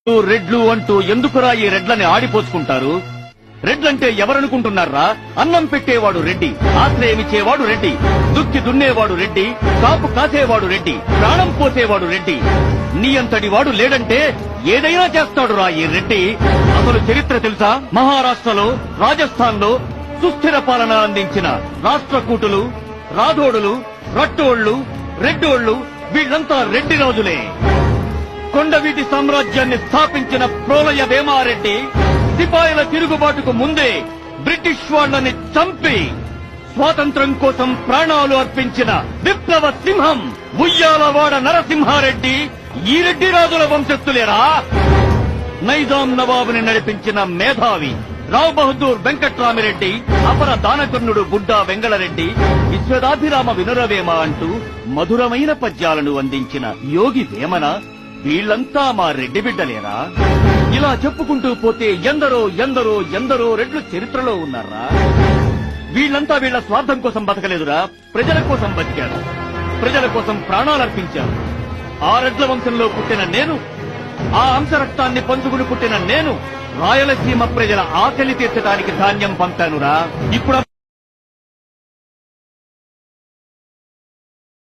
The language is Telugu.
రెడ్లు అంటూ ఎందుకురా ఈ రెడ్లని ఆడిపోసుకుంటారు? రెడ్లంటే ఎవరనుకుంటున్నారా? అన్నం పెట్టేవాడు రెడ్డి, ఆశ్రయమిచ్చేవాడు రెడ్డి, దుక్కి దున్నేవాడు రెడ్డి, కాపు కాసేవాడు రెడ్డి, ప్రాణం పోసేవాడు రెడ్డి. నీ అంతటి వాడు లేడంటే ఏదైనా చేస్తాడురా ఈ రెడ్డి. అసలు చరిత్ర తెలుసా? మహారాష్ట్రలో, రాజస్థాన్ లో సుస్థిర పాలన అందించిన రాష్ట్రకూటులు, రాథోడులు, రట్టోళ్లు, రెడ్డోళ్లు వీళ్లంతా రెడ్డి రాజులే. కొండవీటి సామ్రాజ్యాన్ని స్థాపించిన ప్రోలయ వేమారెడ్డి సిపాయిల తిరుగుబాటుకు ముందే బ్రిటిష్ వాళ్లని చంపి స్వాతంత్ర్యం కోసం ప్రాణాలు అర్పించిన విప్లవ సింహం ఉయ్యాలవాడ నరసింహారెడ్డి ఈ రెడ్డి రాజుల వంశస్థులేరా? నైజాం నవాబుని నడిపించిన మేధావి రావ్ బహదూర్ వెంకట్రామిరెడ్డి, అపర దానకర్ణుడు బుడ్డా వెంగళరెడ్డి, విశ్వదాభిరామ వినురవేమ అంటూ మధురమైన పద్యాలను అందించిన యోగి వేమన వీళ్లంతా మా రెడ్డి బిడ్డలేరా? ఇలా చెప్పుకుంటూ పోతే ఎందరో ఎందరో ఎందరో రెడ్లు చరిత్రలో ఉన్నారా? వీళ్లంతా వీళ్ల స్వార్థం కోసం బతకలేదురా, ప్రజల కోసం బతికారు, ప్రజల కోసం ప్రాణాలర్పించారు. ఆ రెడ్ల వంశంలో పుట్టిన నేను, ఆ అంశరక్తాన్ని పంచుకుని పుట్టిన నేను రాయలసీమ ప్రజల ఆకలి తీర్చడానికి ధాన్యం పంపానురా. ఇప్పుడు